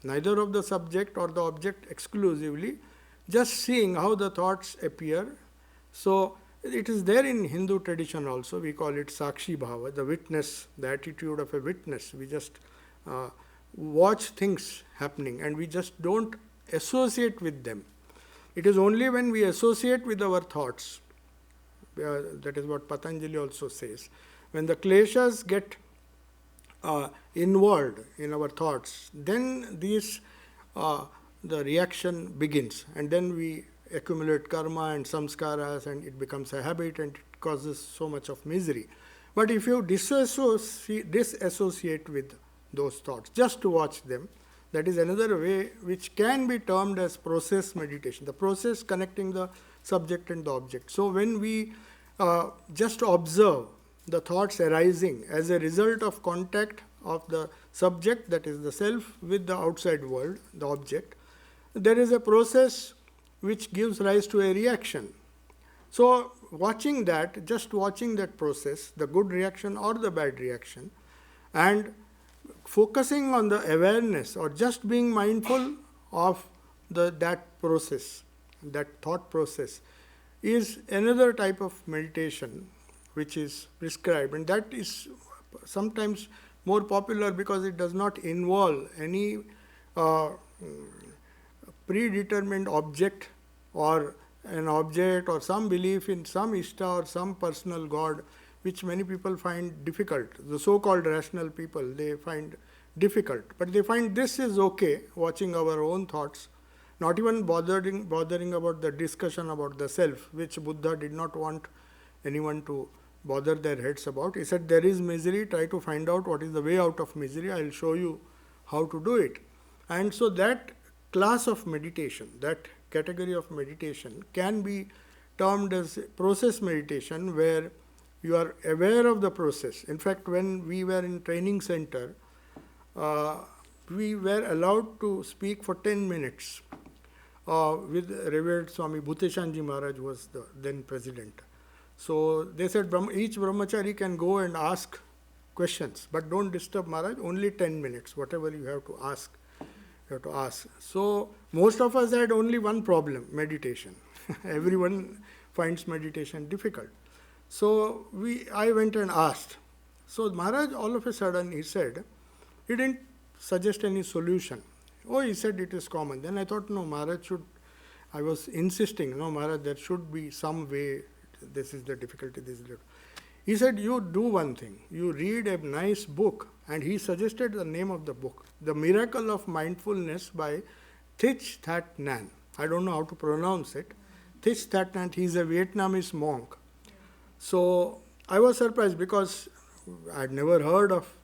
neither of the subject or the object exclusively, just seeing how the thoughts appear. So it is there in Hindu tradition also. We call it Sakshi Bhava, the witness, the attitude of a witness. We just watch things happening and we just don't associate with them. It is only when we associate with our thoughts, that is what Patanjali also says, when the kleshas get involved in our thoughts, then the reaction begins, and then we accumulate karma and samskaras, and it becomes a habit and it causes so much of misery. But if you disassociate with those thoughts, just to watch them, that is another way which can be termed as process meditation, the process connecting the subject and the object. So when we just observe the thoughts arising as a result of contact of the subject, that is the self, with the outside world, the object, there is a process which gives rise to a reaction. So watching that, just watching that process, the good reaction or the bad reaction, and focusing on the awareness or just being mindful of that process, that thought process, is another type of meditation which is prescribed, and that is sometimes more popular because it does not involve any predetermined object or an object or some belief in some Ishta or some personal God, which many people find difficult. The so-called rational people, they find difficult. But they find this is okay, watching our own thoughts, not even bothering about the discussion about the self, which Buddha did not want anyone to bother their heads about. He said, there is misery, try to find out what is the way out of misery, I will show you how to do it. And so that class of meditation, that category of meditation can be termed as process meditation, where you are aware of the process. In fact, when we were in training center, we were allowed to speak for 10 minutes with revered Swami Bhuteshanji Maharaj, was the then president. So they said each brahmachari can go and ask questions, but don't disturb Maharaj, only 10 minutes, whatever you have to ask. You have to ask. So most of us had only one problem, meditation. Everyone finds meditation difficult. So I went and asked. So Maharaj, all of a sudden, he said, he didn't suggest any solution. Oh, he said it is common. Then I thought, no, Maharaj should, I was insisting, no, Maharaj, there should be some way, this is the difficulty, this is the. He said, you do one thing, you read a nice book, and he suggested the name of the book, The Miracle of Mindfulness by Thich Thich Nhat. I don't know how to pronounce it. Thich Thich Nhat, he is a Vietnamese monk. So I was surprised because I had never heard of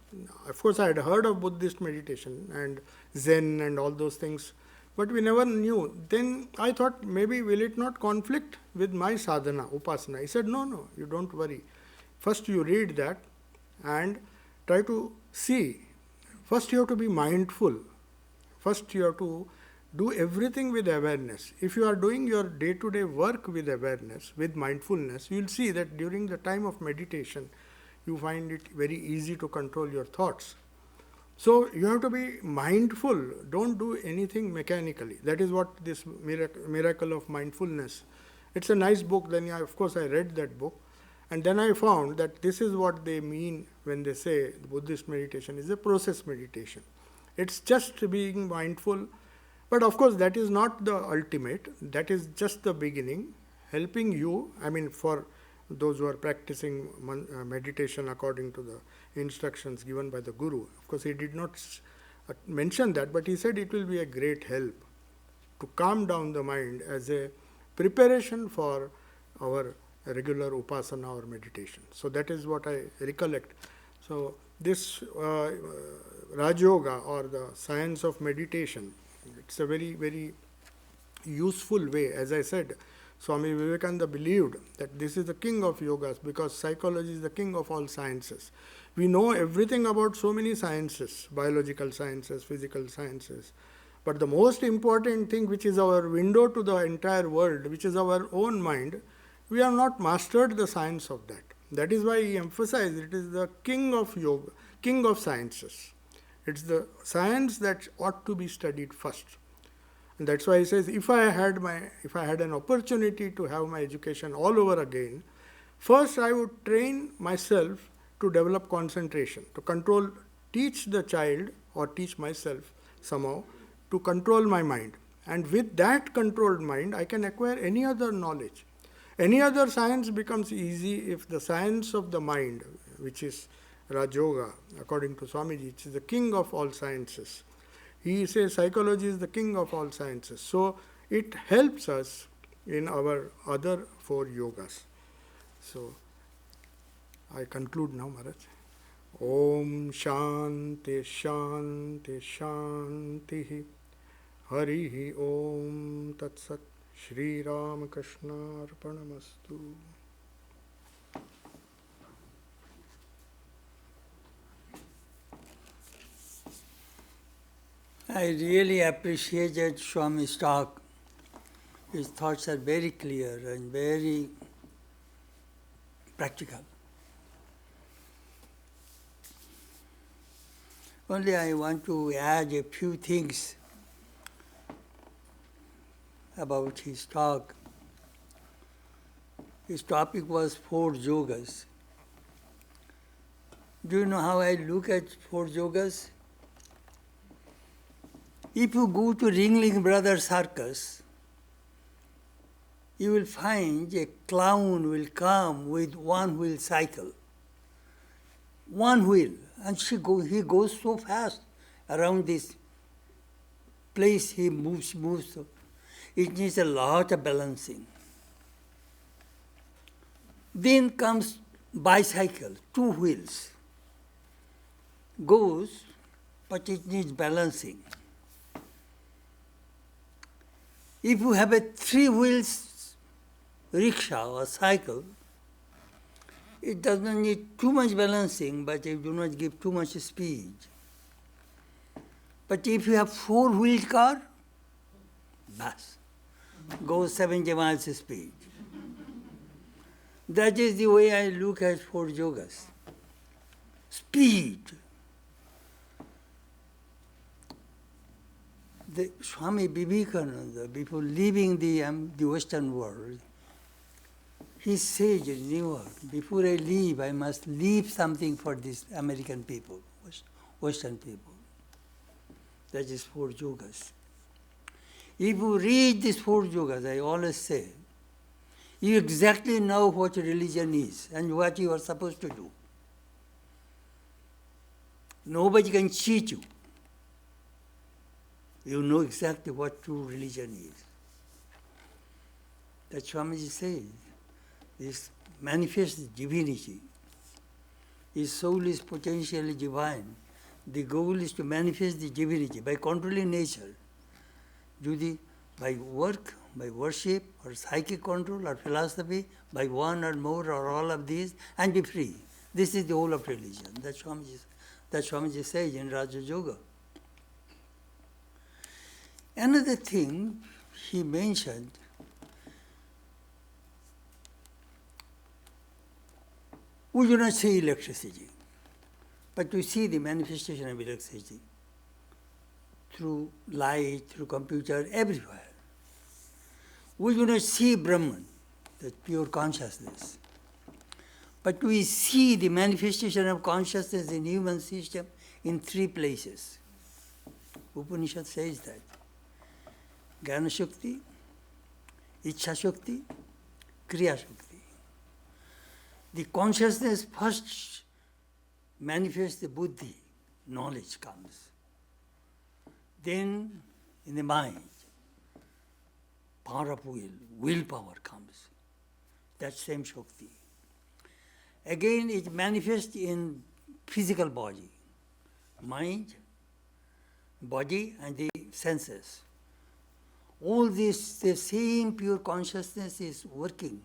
course I had heard of Buddhist meditation and Zen and all those things, but we never knew. Then I thought, maybe will it not conflict with my sadhana, upasana? He said, no, you don't worry. First you read that and try to see. First you have to be mindful. First you have to do everything with awareness. If you are doing your day-to-day work with awareness, with mindfulness, you will see that during the time of meditation, you find it very easy to control your thoughts. So you have to be mindful. Don't do anything mechanically. That is what this miracle of mindfulness. It's a nice book. Then of course I read that book. And then I found that this is what they mean when they say Buddhist meditation is a process meditation. It's just being mindful. But of course that is not the ultimate. That is just the beginning, helping you, for those who are practicing meditation according to the instructions given by the Guru. Of course, he did not mention that, but he said it will be a great help to calm down the mind as a preparation for our regular upasana or meditation. So that is what I recollect. So this Raj Yoga, or the science of meditation, it's a very, very useful way. As I said, Swami Vivekananda believed that this is the king of yogas because psychology is the king of all sciences. We know everything about so many sciences, biological sciences, physical sciences. But the most important thing, which is our window to the entire world, which is our own mind, we have not mastered the science of that. That is why he emphasized it is the king of yoga, king of sciences. It's the science that ought to be studied first. And that's why he says, if I had an opportunity to have my education all over again, first I would train myself to develop concentration, to teach the child or teach myself somehow to control my mind. And with that controlled mind, I can acquire any other knowledge. Any other science becomes easy if the science of the mind, which is Raj Yoga, according to Swamiji, which is the king of all sciences. He says psychology is the king of all sciences. So it helps us in our other 4 yogas. So I conclude now, Maharaj. Om Shanti Shanti Shanti Harihi Om Tat Sat Shri Ramakrishna Arpanamastu. I really appreciated Swami's talk. His thoughts are very clear and very practical. Only I want to add a few things about his talk. His topic was 4 yogas. Do you know how I look at 4 yogas? If you go to Ringling Brothers Circus, you will find a clown will come with 1-wheel cycle. 1 wheel, and he goes so fast around this place, he moves. It needs a lot of balancing. Then comes bicycle, 2 wheels. Goes, but it needs balancing. If you have a 3 wheels rickshaw or cycle, it does not need too much balancing, but it do not give too much speed. But if you have 4-wheeled car, bas, goes 70 miles speed. That is the way I look at 4 yogas. Speed. The Swami Vivekananda, before leaving the Western world, he said in New York, before I leave, I must leave something for these American people, Western people. That is 4 yogas. If you read these 4 yogas, I always say, you exactly know what religion is and what you are supposed to do. Nobody can cheat you. You know exactly what true religion is. That Swamiji says, this manifest divinity. His soul is potentially divine. The goal is to manifest the divinity by controlling nature. By work, by worship, or psychic control, or philosophy, by one or more or all of these, and be free. This is the whole of religion. That Swamiji says in Raja Yoga. Another thing he mentioned, we do not see electricity, but we see the manifestation of electricity through light, through computer, everywhere. We do not see Brahman, that pure consciousness, but we see the manifestation of consciousness in human system in 3 places. Upanishad says that. Jnana Shakti, Ichha Shakti, Kriya Shakti. The consciousness first manifests the buddhi, knowledge comes. Then in the mind, power of willpower comes. That same Shakti. Again it manifests in physical body, mind, body and the senses. All this, the same pure consciousness is working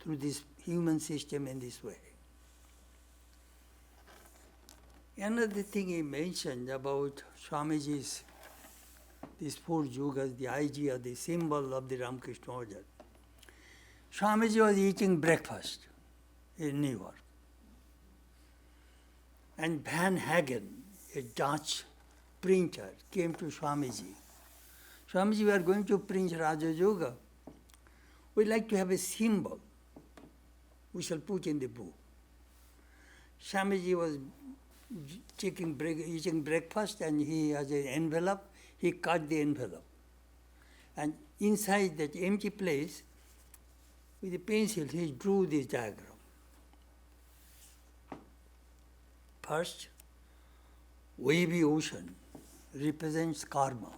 through this human system in this way. Another thing he mentioned about Swamiji's, these 4 yogas, the idea, the symbol of the Ramakrishna order. Swamiji was eating breakfast in New York. And Van Hagen, a Dutch printer, came to Swamiji. Swamiji, we are going to print Raja Yoga. We'd like to have a symbol we shall put in the book. Swamiji was eating breakfast and he has an envelope. He cut the envelope. And inside that empty place, with a pencil, he drew this diagram. First, wavy ocean represents karma.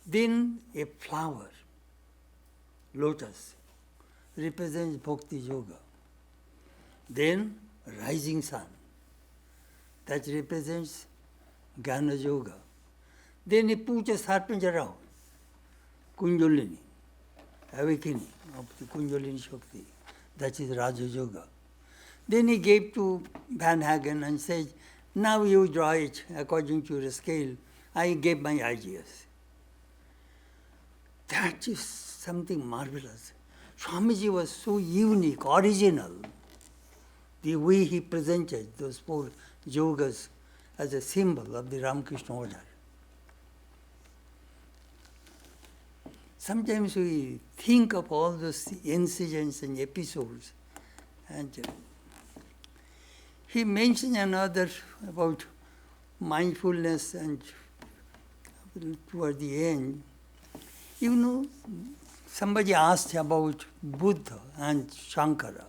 Then a flower, lotus, represents bhakti yoga. Then rising sun, that represents jnana yoga. Then he put a serpent around, Kundalini, awakening of the Kundalini Shakti. That is Raja Yoga. Then he gave to Van Hagen and said, now you draw it according to your scale. I gave my ideas. That is something marvelous. Swamiji was so unique, original. The way he presented those four yogas as a symbol of the Ramakrishna order. Sometimes we think of all those incidents and episodes, and he mentioned another about mindfulness, and toward the end, you know, somebody asked about Buddha and Shankara.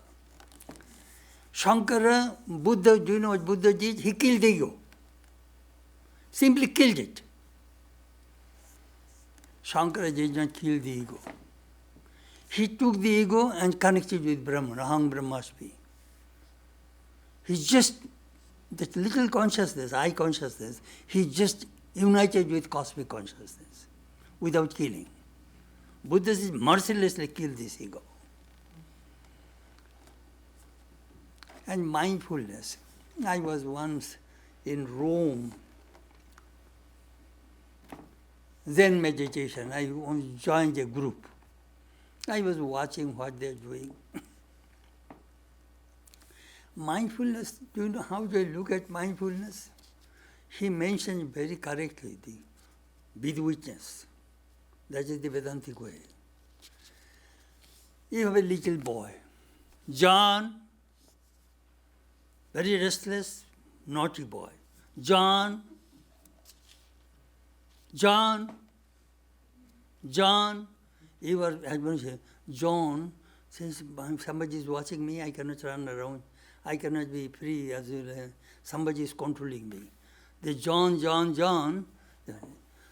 Buddha, do you know what Buddha did? He killed the ego. Simply killed it. Shankara did not kill the ego. He took the ego and connected with Brahman, Aham Brahmasmi. He just, that little consciousness, I consciousness, he just united with cosmic consciousness without killing. Buddha mercilessly killed this ego. And mindfulness. I was once in Rome, Zen meditation. I joined a group. I was watching what they're doing. Mindfulness, do you know how they look at mindfulness? He mentioned very correctly the be the witness. That is the Vedantic way. You have a little boy, John, very restless, naughty boy. John, you are, as one says, John, since somebody is watching me, I cannot run around. I cannot be free as well. Somebody is controlling me. The John.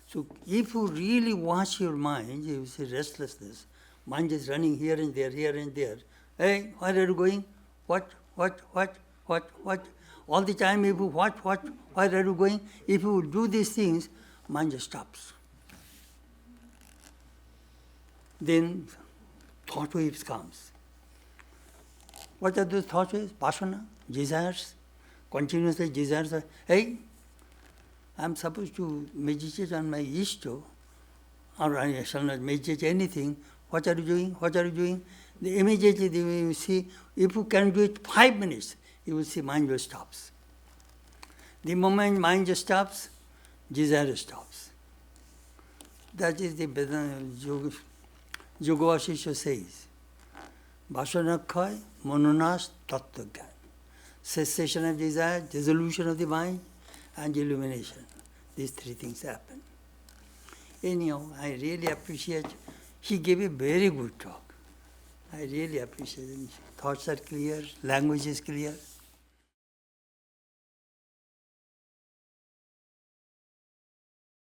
So if you really watch your mind, you see restlessness. Mind is running here and there. Hey, where are you going? What? All the time, if you what, where are you going? If you do these things, mind just stops. Then thought waves comes. What are those thought waves? Pasana, desires, continuously desires. Hey, I'm supposed to meditate on my Ishto, or I shall not meditate anything. What are you doing? Immediately you see, if you can do it 5 minutes, you will see mind just stops. The moment mind just stops, desire stops. That is the Vedanta Yoga Vasishtha says. Vasanakkhay, mononas, tattva gyan. Cessation of desire, dissolution of the mind, and illumination. These three things happen. Anyhow, I really appreciate, he gave a very good talk. I really appreciate it. Thoughts are clear, language is clear.